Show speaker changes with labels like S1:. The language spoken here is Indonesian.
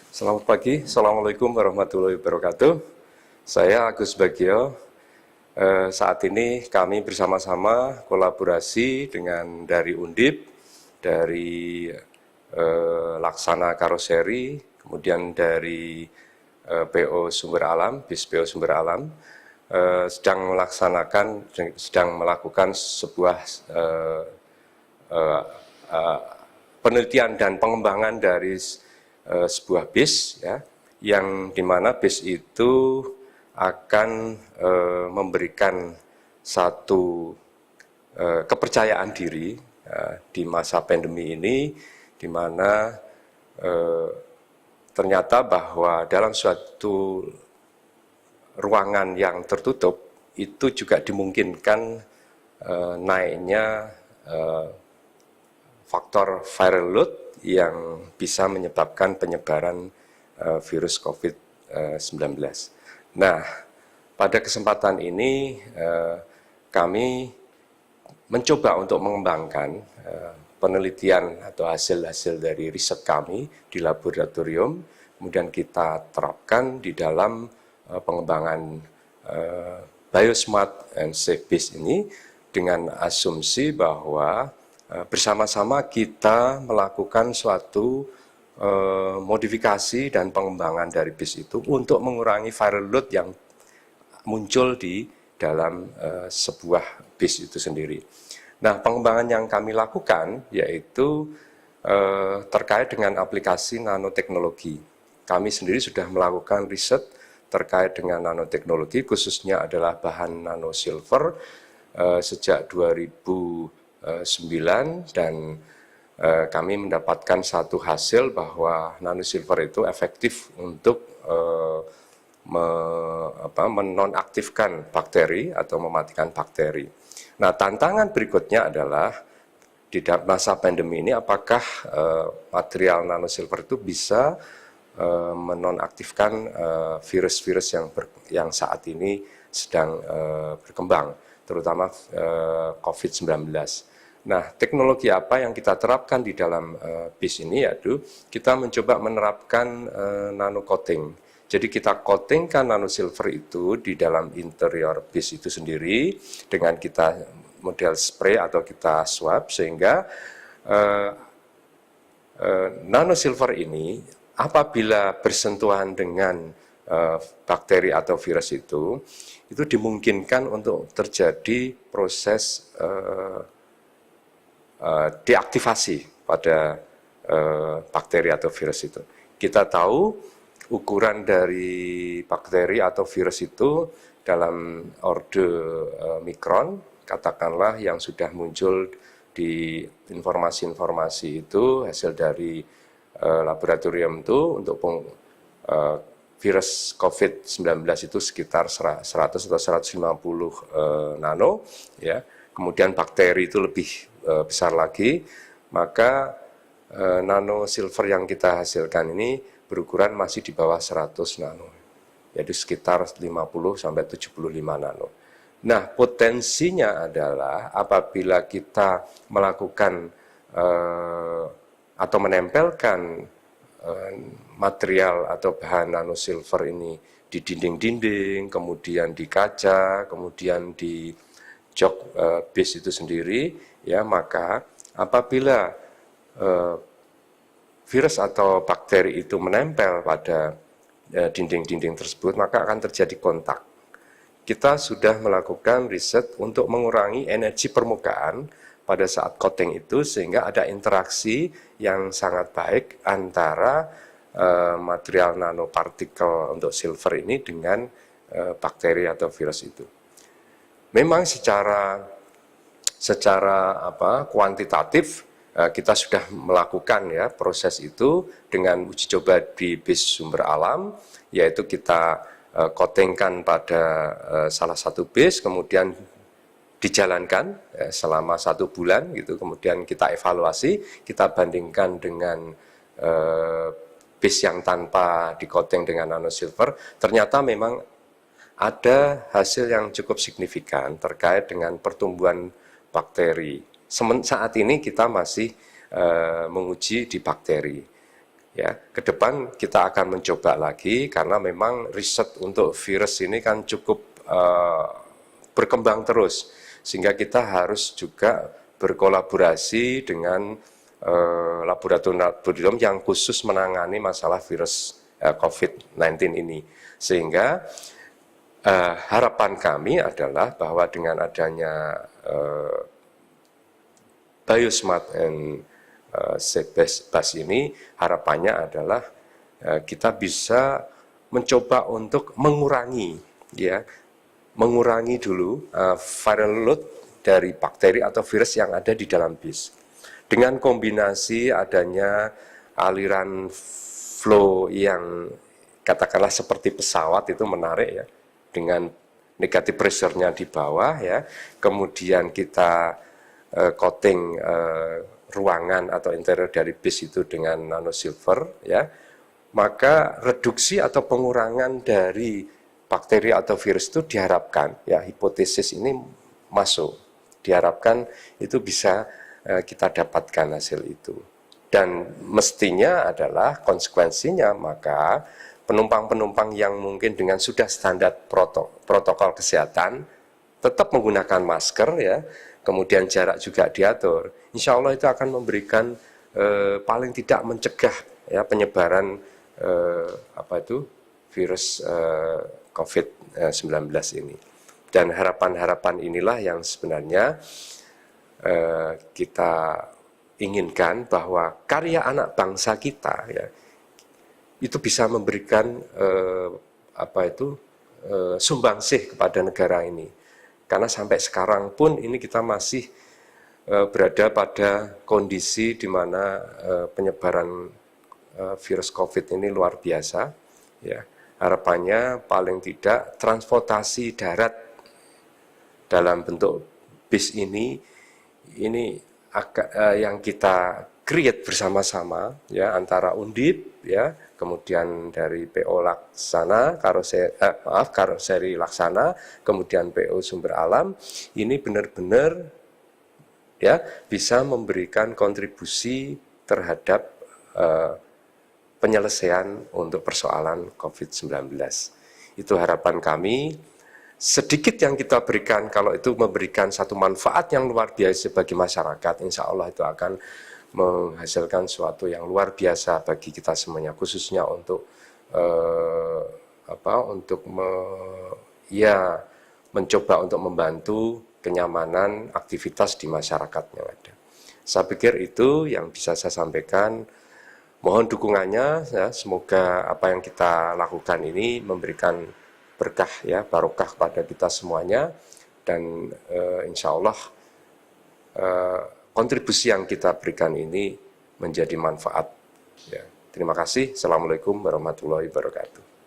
S1: Selamat pagi, Assalamualaikum warahmatullahi wabarakatuh. Saya Agus Bagio. Saat ini kami bersama-sama kolaborasi dengan dari Undip, dari Laksana Karoseri, kemudian dari PO Sumber Alam, BIS PO Sumber Alam, sedang melakukan sebuah penelitian dan pengembangan dari sebuah bis, ya, yang dimana bis itu akan memberikan satu kepercayaan diri di masa pandemi ini, di mana ternyata bahwa dalam suatu ruangan yang tertutup itu juga dimungkinkan naiknya faktor viral load yang bisa menyebabkan penyebaran virus COVID-19. Nah, pada kesempatan ini kami mencoba untuk mengembangkan penelitian atau hasil-hasil dari riset kami di laboratorium, kemudian kita terapkan di dalam pengembangan Biosmart and Safe Base ini dengan asumsi bahwa bersama-sama kita melakukan suatu modifikasi dan pengembangan dari bis itu untuk mengurangi viral load yang muncul di dalam sebuah bis itu sendiri. Nah, pengembangan yang kami lakukan yaitu terkait dengan aplikasi nanoteknologi. Kami sendiri sudah melakukan riset terkait dengan nanoteknologi, khususnya adalah bahan nanosilver sejak 2009, dan kami mendapatkan satu hasil bahwa nanosilver itu efektif untuk menonaktifkan bakteri atau mematikan bakteri. Nah, tantangan berikutnya adalah di masa pandemi ini apakah material nanosilver itu bisa menonaktifkan virus-virus yang saat ini sedang berkembang, terutama COVID-19. Nah, teknologi apa yang kita terapkan di dalam bis ini, yaitu kita mencoba menerapkan nano coating. Jadi kita coatingkan nanosilver itu di dalam interior bis itu sendiri dengan kita model spray atau kita swab, sehingga nanosilver ini apabila bersentuhan dengan bakteri atau virus itu dimungkinkan untuk terjadi proses deaktivasi pada bakteri atau virus itu. Kita tahu ukuran dari bakteri atau virus itu dalam orde mikron, katakanlah yang sudah muncul di informasi-informasi itu hasil dari laboratorium itu untuk virus COVID-19 itu sekitar 100 atau 150 nano, ya. Kemudian bakteri itu lebih besar lagi, maka nanosilver yang kita hasilkan ini berukuran masih di bawah 100 nano, yaitu sekitar 50 sampai 75 nano. Nah, potensinya adalah apabila kita melakukan atau menempelkan material atau bahan nanosilver ini di dinding-dinding, kemudian di kaca, kemudian di jok bis itu sendiri, ya, maka apabila virus atau bakteri itu menempel pada dinding-dinding tersebut, maka akan terjadi kontak. Kita sudah melakukan riset untuk mengurangi energi permukaan pada saat coating itu, sehingga ada interaksi yang sangat baik antara material nanopartikel untuk silver ini dengan bakteri atau virus itu. Memang secara kuantitatif kita sudah melakukan, ya, proses itu dengan uji coba di bis Sumber Alam, yaitu kita coatingkan pada salah satu bis, kemudian dijalankan selama 1 bulan gitu, kemudian kita evaluasi, kita bandingkan dengan bis yang tanpa di-coating dengan nanosilver. Ternyata memang ada hasil yang cukup signifikan terkait dengan pertumbuhan bakteri. Saat ini kita masih menguji di bakteri. Ya, ke depan kita akan mencoba lagi karena memang riset untuk virus ini kan cukup berkembang terus, sehingga kita harus juga berkolaborasi dengan laboratorium yang khusus menangani masalah virus COVID-19 ini. Sehingga harapan kami adalah bahwa dengan adanya Biosmart and Safe-Bus ini, harapannya adalah kita bisa mencoba untuk mengurangi dulu viral load dari bakteri atau virus yang ada di dalam bis. Dengan kombinasi adanya aliran flow yang katakanlah seperti pesawat, itu menarik ya, dengan negatif pressure-nya di bawah ya, kemudian kita coating ruangan atau interior dari bis itu dengan nanosilver ya, maka reduksi atau pengurangan dari bakteri atau virus itu diharapkan ya, hipotesis ini masuk, diharapkan itu bisa kita dapatkan hasil itu. Dan mestinya adalah konsekuensinya, maka penumpang-penumpang yang mungkin dengan sudah standar protokol kesehatan tetap menggunakan masker ya, kemudian jarak juga diatur, insya Allah itu akan memberikan paling tidak mencegah ya penyebaran virus COVID-19 ini. Dan harapan-harapan inilah yang sebenarnya kita inginkan, bahwa karya anak bangsa kita ya itu bisa memberikan sumbangsih kepada negara ini. Karena sampai sekarang pun ini kita masih berada pada kondisi di mana penyebaran virus COVID ini luar biasa. Ya, harapannya paling tidak transportasi darat dalam bentuk bis ini yang kita create bersama-sama ya, antara Undip ya, kemudian dari PO Laksana, Karoseri Laksana, kemudian PO Sumber Alam, ini benar-benar ya bisa memberikan kontribusi terhadap penyelesaian untuk persoalan COVID-19. Itu harapan kami. Sedikit yang kita berikan, kalau itu memberikan satu manfaat yang luar biasa bagi masyarakat, insya Allah itu akan menghasilkan sesuatu yang luar biasa bagi kita semuanya, khususnya untuk mencoba untuk membantu kenyamanan aktivitas di masyarakat yang ada. Saya pikir itu yang bisa saya sampaikan. Mohon dukungannya ya, semoga apa yang kita lakukan ini memberikan berkah ya, barokah kepada kita semuanya, dan insya Allah kontribusi yang kita berikan ini menjadi manfaat ya. Terima kasih. Assalamualaikum warahmatullahi wabarakatuh.